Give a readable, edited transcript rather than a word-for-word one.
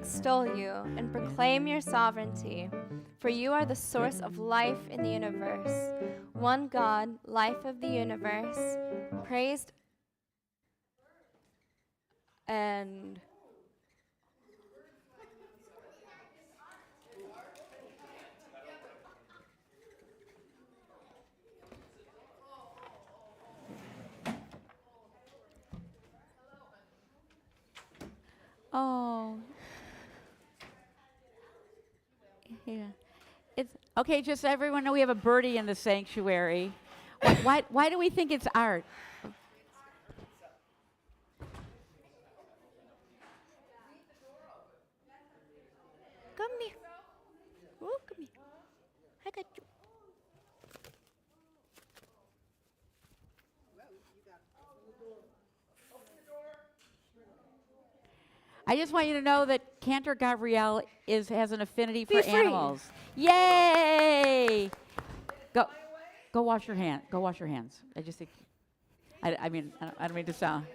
extol you and proclaim your sovereignty, for you are the source of life in the universe. One God, life of the universe, praised and Oh. Yeah. It's okay, just so everyone know we have a birdie in the sanctuary. Why do we think it's art? Come here. Oh, come here. I got you. I just want you to know that Cantor Gabrielle has an affinity Be for free. animals. Yay! Go wash your hand. Go wash your hands. I just think. I mean, I don't mean to sound.